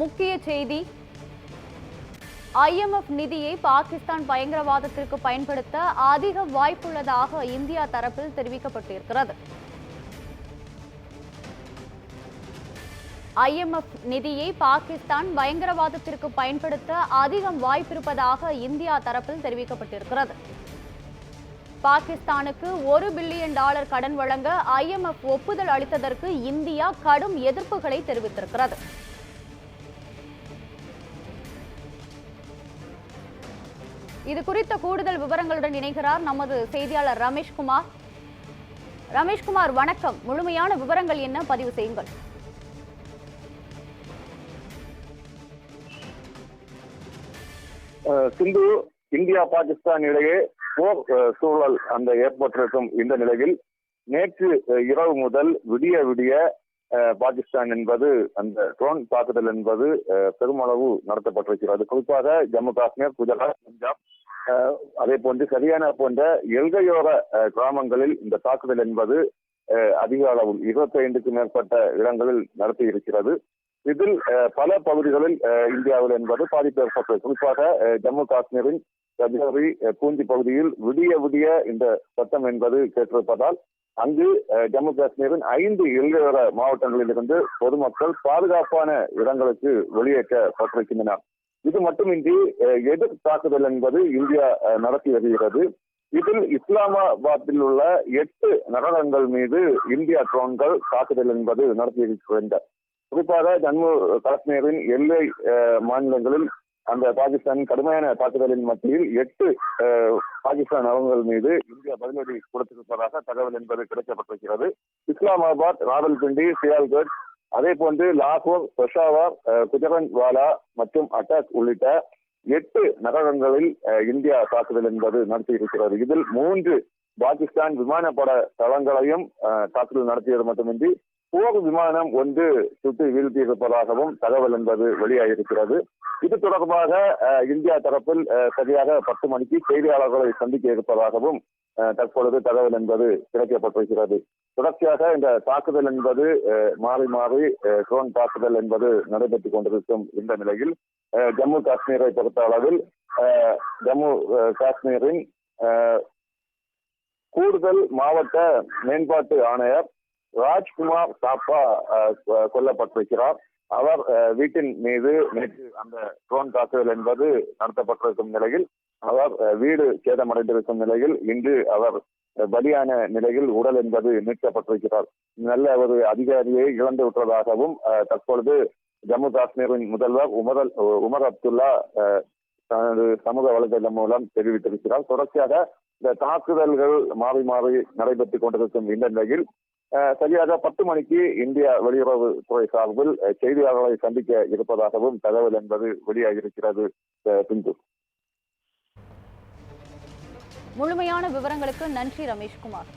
முக்கிய செய்தி, IMF நிதியை பாகிஸ்தான் பயங்கரவாதத்திற்கு பயன்படுத்த அதிக வாய்ப்புள்ளதாக இந்தியா தரப்பில் தெரிவிக்கப்பட்டிருக்கிறது. IMF நிதியை பாகிஸ்தான் பயங்கரவாதத்திற்கு பயன்படுத்த அதிகம் வாய்ப்பிருப்பதாக இந்தியா தரப்பில் தெரிவிக்கப்பட்டிருக்கிறது. பாகிஸ்தானுக்கு $1 பில்லியன் கடன் வழங்க IMF ஒப்புதல் அளித்ததற்கு இந்தியா கடும் எதிர்ப்புகளை தெரிவித்திருக்கிறது. இது குறித்த கூடுதல் விவரங்களுடன் இணைகிறார் நமது செய்தியாளர் ரமேஷ்குமார். ரமேஷ்குமார், வணக்கம். முழுமையான விவரங்கள் என்ன, பதிவு செய்யுங்கள். சிந்து, இந்தியா பாகிஸ்தான் இடையே போர் சூழல் அந்த ஏற்பட்டிருக்கும் இந்த நிலையில் நேற்று இரவு முதல் விடிய பாகிஸ்தான் என்பது அந்த ட்ரோன் தாக்குதல் என்பது பெருமளவு நடத்தப்பட்டிருக்கிறது. குறிப்பாக ஜம்மு காஷ்மீர், குஜராத், பஞ்சாப், அதே போன்று ஹரியானா போன்ற எல்கையோர கிராமங்களில் இந்த தாக்குதல் என்பது அதிக அளவில் 25க்கும் மேற்பட்ட இடங்களில் நடத்தி இருக்கிறது. இதில் பல பகுதிகளில் இந்தியாவில் என்பது பாதிப்பு ஏற்பட்டது. குறிப்பாக ஜம்மு காஷ்மீரின் ரஜோரி, பூஞ்சி பகுதியில் விடிய இந்த சத்தம் என்பது கேட்டிருப்பதால் அங்கு ஜம்மு காஷ்மீரின் 5 எல்லையோர மாவட்டங்களில் இருந்து பொதுமக்கள் பாதுகாப்பான இடங்களுக்கு வெளியேற்றப்பட்டிருக்கின்றனர். இது மட்டுமின்றி எதிர் தாக்குதல் என்பது இந்தியா நடத்தி வருகிறது. இதில் இஸ்லாமாபாத்தில் உள்ள 8 நகரங்கள் மீது இந்தியா ட்ரோன்கள் தாக்குதல் என்பது நடத்தியிருக்கின்றன. குறிப்பாக ஜம்மு காஷ்மீரின் எல்லை மாநிலங்களில் அந்த பாகிஸ்தான் கடுமையான தாக்குதலின் மத்தியில் 8 பாகிஸ்தான் நகரங்கள் மீது இந்தியா பதிலடி கொடுத்திருப்பதாக தகவல் என்பது கிடைக்கப்பட்டிருக்கிறது. இஸ்லாமாபாத், ராவல்பிண்டி, சியால்கட், அதே போன்று லாகூர், பெஷாவர், குஜரன்வாலா மற்றும் அட்டாக் உள்ளிட்ட 8 நகரங்களில் இந்தியா தாக்குதல் என்பது நடத்தியிருக்கிறது. இதில் 3 பாகிஸ்தான் விமானப்பட தளங்களையும் தாக்குதல் நடத்தியது மட்டுமின்றி போர் விமானம் ஒன்று சுட்டு வீழ்த்தியிருப்பதாகவும் தகவல் என்பது வெளியாகியிருக்கிறது. இது தொடர்பாக இந்தியா தரப்பில் சரியாக 10 மணிக்கு செய்தியாளர்களை சந்திக்க இருப்பதாகவும் தற்பொழுது தகவல் என்பது கிடைக்கப்பட்டிருக்கிறது. தொடர்ச்சியாக இந்த தாக்குதல் என்பது மாறி ட்ரோன் தாக்குதல் என்பது நடைபெற்றுக் கொண்டிருக்கும் இந்த நிலையில் ஜம்மு காஷ்மீரை பொறுத்த அளவில் ஜம்மு காஷ்மீரின் கூடுதல் மாவட்ட மேம்பாட்டு ஆணையர் ராஜ்குமார் தாப்பா கொல்லப்பட்டிருக்கிறார். அவர் வீட்டின் மீது நேற்று அந்த ட்ரோன் தாக்குதல் என்பது நடத்தப்பட்டிருக்கும் நிலையில் அவர் வீடு சேதமடைந்திருக்கும் நிலையில் இன்று அவர் பலியான நிலையில் உடல் என்பது மீட்கப்பட்டிருக்கிறார். நல்ல ஒரு அதிகாரியை இழந்து விட்டதாகவும் தற்பொழுது ஜம்மு காஷ்மீரின் முதல்வர் உமர் அப்துல்லா தனது சமூக வலைதளம் மூலம் தெரிவித்திருக்கிறார். தொடர்ச்சியாக இந்த தாக்குதல்கள் மாறி நடைபெற்றுக் கொண்டிருக்கும் இந்த நிலையில் சரியாக 10 மணிக்கு இந்தியா வெளியுறவுத்துறை சார்பில் செய்தியாளர்களை சந்திக்க இருப்பதாகவும் தகவல் என்பது வெளியாகியிருக்கிறது. சிந்து, முழுமையான விவரங்களுக்கு நன்றி ரமேஷ்குமார்.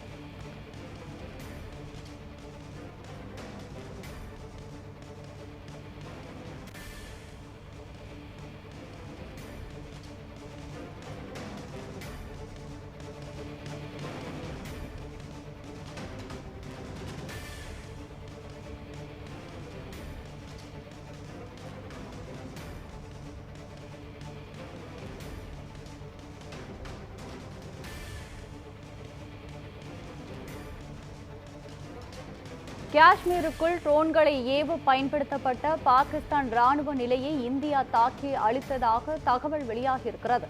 காஷ்மீருக்குள் ட்ரோன்களை ஏவ பயன்படுத்தப்பட்ட பாகிஸ்தான் ராணுவ நிலையை இந்தியா தாக்கி அழித்ததாக தகவல் வெளியாகியிருக்கிறது.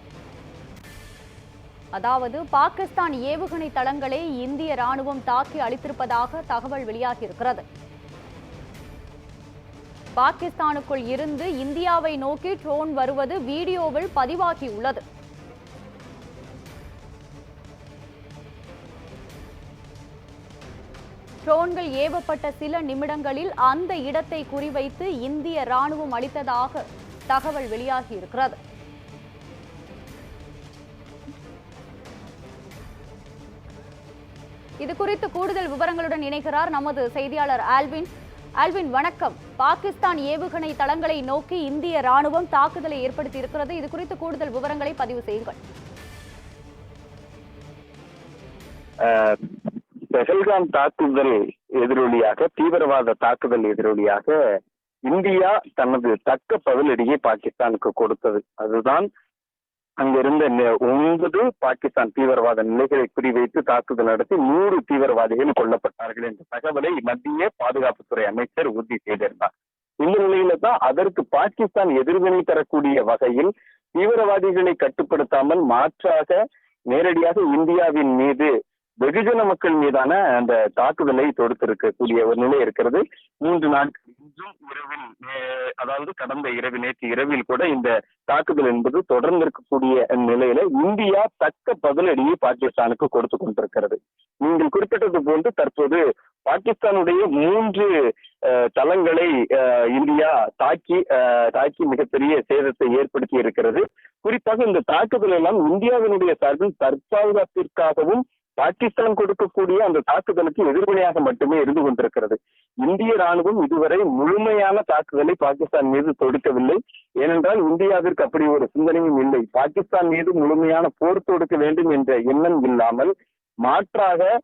அதாவது பாகிஸ்தான் ஏவுகணை தளங்களை இந்திய ராணுவம் தாக்கி அழித்திருப்பதாக தகவல் வெளியாகியிருக்கிறது. பாகிஸ்தானுக்குள் இருந்து இந்தியாவை நோக்கி ட்ரோன் வருவது வீடியோவில் பதிவாகியுள்ளது. ட்ரோன்கள் ஏவப்பட்ட சில நிமிடங்களில் அந்த இடத்தை குறிவைத்து இந்திய ராணுவம் அளித்ததாக தகவல் வெளியாகியிருக்கிறது. இது குறித்து கூடுதல் விவரங்களுடன் இணைகிறார் நமது செய்தியாளர் ஆல்வின். ஆல்வின், வணக்கம். பாகிஸ்தான் ஏவுகணை தளங்களை நோக்கி இந்திய ராணுவம் தாக்குதலை ஏற்படுத்தி இருக்கிறது. இது குறித்து கூடுதல் விவரங்களை பதிவு செய்யுங்கள். பெஹல்காம் தாக்குதல் எதிரொலியாக, தீவிரவாத தாக்குதல் எதிரொலியாக இந்தியா தனது தக்க பதிலடியை பாகிஸ்தானுக்கு கொடுத்தது. அதுதான் அங்கிருந்த 9 பாகிஸ்தான் தீவிரவாத நிலைகளை குறிவைத்து தாக்குதல் நடத்தி 100 தீவிரவாதிகள் கொல்லப்பட்டார்கள் என்ற தகவலை மத்திய பாதுகாப்புத்துறை அமைச்சர் உறுதி செய்திருந்தார். இந்த நிலையில தான் அதற்கு பாகிஸ்தான் எதிர்வினை தரக்கூடிய வகையில் தீவிரவாதிகளை கட்டுப்படுத்தாமல் மாற்றாக நேரடியாக இந்தியாவின் மீது வெகுஜன மக்கள் மீதான அந்த தாக்குதலை தொடுத்திருக்கக்கூடிய ஒரு நிலை இருக்கிறது. 3 நாட்கள் இன்றும் இரவில், அதாவது கடந்த நேற்று இரவில் கூட இந்த தாக்குதல் என்பது தொடர்ந்து இருக்கக்கூடிய நிலையில இந்தியா தக்க பதிலடியை பாகிஸ்தானுக்கு கொடுத்து கொண்டிருக்கிறது. நீங்கள் குறிப்பிட்டது போன்று தற்போது பாகிஸ்தானுடைய 3 தளங்களை இந்தியா தாக்கி மிகப்பெரிய சேதத்தை ஏற்படுத்தி இருக்கிறது. குறிப்பாக இந்த தாக்குதல் எல்லாம் இந்தியாவினுடைய சார்பில் தற்பாதுகாப்பிற்காகவும் பாகிஸ்தான் கொடுக்கக்கூடிய அந்த தாக்குதலுக்கு எதிர்வினையாக மட்டுமே இருந்து கொண்டிருக்கிறது. இந்திய ராணுவம் இதுவரை முழுமையான தாக்குதலை பாகிஸ்தான் மீது தொடுக்கவில்லை. ஏனென்றால் இந்தியாவிற்கு அப்படி ஒரு சிந்தனையும் இல்லை. பாகிஸ்தான் மீது முழுமையான போர் தொடுக்க வேண்டும் என்ற எண்ணம் இல்லாமல் மாற்றாக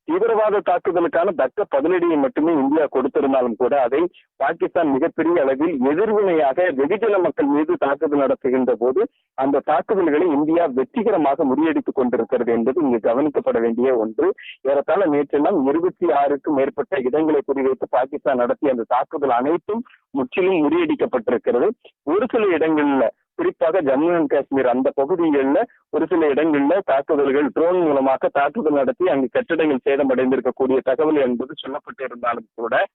தீவிரவாத தாக்குதலுக்கான தக்க பதிலடியை மட்டுமே இந்தியா கொடுத்திருந்தாலும் கூட அதை பாகிஸ்தான் மிகப்பெரிய அளவில் எதிர்வினையாக வெகுஜன மக்கள் மீது தாக்குதல் நடத்துகின்ற போது அந்த தாக்குதல்களை இந்தியா வெற்றிகரமாக முறியடித்துக் கொண்டிருக்கிறது என்பது இங்கு கவனிக்கப்பட வேண்டிய ஒன்று. ஏறத்தாழ நேற்றெல்லாம் 26க்கும் மேற்பட்ட இடங்களை குறிவைத்து பாகிஸ்தான் நடத்திய அந்த தாக்குதல் அனைத்தும் முற்றிலும் முறியடிக்கப்பட்டிருக்கிறது. ஒரு சில இடங்கள்ல, குறிப்பாக ஜம்மு அண்ட் காஷ்மீர் அந்த பகுதிகளில் ஒரு சில இடங்கள்ல தாக்குதல்கள் ட்ரோன் மூலமாக தாக்குதல் நடத்தி அங்கு கட்டிடங்கள் சேதமடைந்திருக்கக்கூடிய தகவல் என்பது சொல்லப்பட்டிருந்தாலும் கூட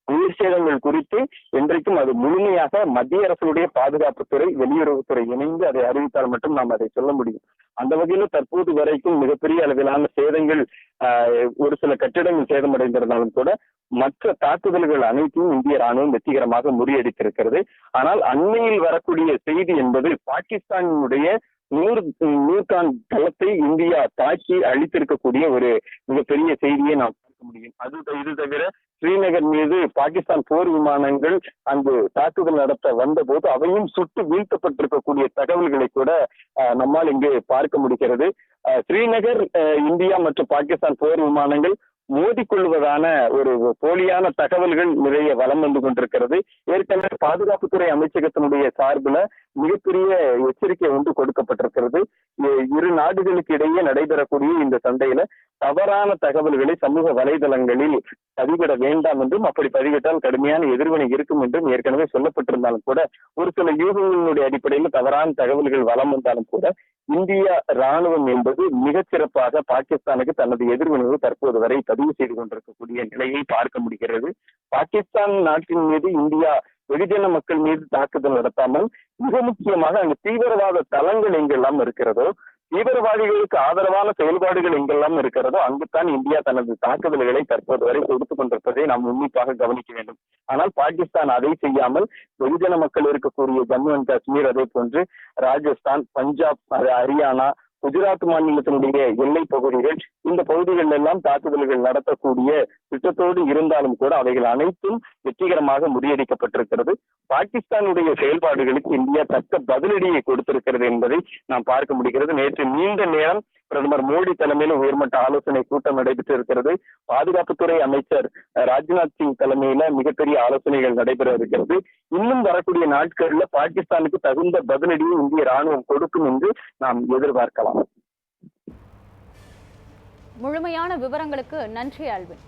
உயிர் சேதங்கள் குறித்து இன்றைக்கும் அது முழுமையாக மத்திய அரசுடைய பாதுகாப்புத்துறை, வெளியுறவுத்துறை இணைந்து அதை அறிவித்தால் மட்டும் நாம் அதை சொல்ல முடியும். அந்த வகையில் தற்போது வரைக்கும் மிகப்பெரிய அளவிலான சேதங்கள், ஒரு சில கட்டிடங்கள் சேதமடைந்திருந்தாலும் கூட மற்ற தாக்குதல்கள் அனைத்தையும் இந்திய ராணுவம் வெற்றிகரமாக முறியடித்திருக்கிறது. ஆனால் அண்மையில் வரக்கூடிய செய்தி என்பது பாகிஸ்தானுடைய நூர்கான் தளத்தை இந்தியா தாக்கி அழித்திருக்கக்கூடிய ஒரு மிகப்பெரிய செய்தியை நாம் பார்க்க முடியும். இது தவிர ஸ்ரீநகர் மீது பாகிஸ்தான் போர் விமானங்கள் அங்கு தாக்குதல் நடத்த வந்த போது அவையும் சுட்டு வீழ்த்தப்பட்டிருக்கக்கூடிய தகவல்களை கூட நம்மால் இங்கு பார்க்க முடிகிறது. ஸ்ரீநகர் இந்தியா மற்றும் பாகிஸ்தான் போர் விமானங்கள் மோதிக்கொள்வதான ஒரு போலியான தகவல்கள் நிறைய வலம் வந்து கொண்டிருக்கிறது. ஏற்கனவே பாதுகாப்புத்துறை அமைச்சகத்தினுடைய சார்பில் மிகப்பெரிய எச்சரிக்கை ஒன்று கொடுக்கப்பட்டிருக்கிறது. இரு நாடுகளுக்கு இடையே நடைபெறக்கூடிய இந்த சண்டையில தவறான தகவல்களை சமூக வலைதளங்களில் பதிவிட வேண்டாம் என்றும், அப்படி பதிவிட்டால் கடுமையான எதிர்வினை இருக்கும் என்றும் ஏற்கனவே சொல்லப்பட்டிருந்தாலும் கூட ஒரு சில யூகங்களினுடைய அடிப்படையில் தவறான தகவல்கள் வலம் வந்தாலும் கூட இந்திய ராணுவம் என்பது மிகச்சிறப்பாக பாகிஸ்தானுக்கு தனது எதிர்வினையை தற்போது வரை பதிவு செய்து கொண்டிருக்கக்கூடிய நிலையை பார்க்க முடிகிறது. பாகிஸ்தான் நாட்டின் மீது இந்தியா வெகுஜன மக்கள் மீது தாக்குதல் நடத்தாமல் மிக முக்கியமாக அங்கு தீவிரவாத தளங்கள் எங்கெல்லாம் இருக்கிறதோ, தீவிரவாதிகளுக்கு ஆதரவான செயல்பாடுகள் எங்கெல்லாம் இருக்கிறதோ அங்குத்தான் இந்தியா தனது தாக்குதல்களை தற்போது வரை கொடுத்துக் கொண்டிருப்பதை நாம் உன்னிப்பாக கவனிக்க வேண்டும். ஆனால் பாகிஸ்தான் அதை செய்யாமல் வெகுஜன மக்கள் இருக்கக்கூடிய ஜம்மு அண்ட் காஷ்மீர், அதே போன்று ராஜஸ்தான், பஞ்சாப், ஹரியானா, குஜராத் மாநிலத்தினுடைய எல்லை பகுதிகள், இந்த பகுதிகளில் எல்லாம் தாக்குதல்கள் நடத்தக்கூடிய திட்டத்தோடு இருந்தாலும் கூட அவைகள் அனைத்தும் வெற்றிகரமாக முறியடிக்கப்பட்டிருக்கிறது. பாகிஸ்தானுடைய செயல்பாடுகளுக்கு இந்தியா தக்க பதிலடியை கொடுத்திருக்கிறது என்பதை நாம் பார்க்க முடிகிறது. நேற்று நீண்ட நேரம் பிரதமர் மோடி தலைமையில் உயர்மட்ட ஆலோசனை கூட்டம் நடைபெற்று இருக்கிறது. பாதுகாப்புத்துறை அமைச்சர் ராஜ்நாத் சிங் தலைமையில மிகப்பெரிய ஆலோசனைகள் நடைபெற இருக்கிறது. இன்னும் வரக்கூடிய நாட்கள்ல பாகிஸ்தானுக்கு தகுந்த பதிலடியை இந்திய ராணுவம் கொடுக்கும் என்று நாம் எதிர்பார்க்கலாம். முழுமையான விவரங்களுக்கு நன்றி ஆல்வின்.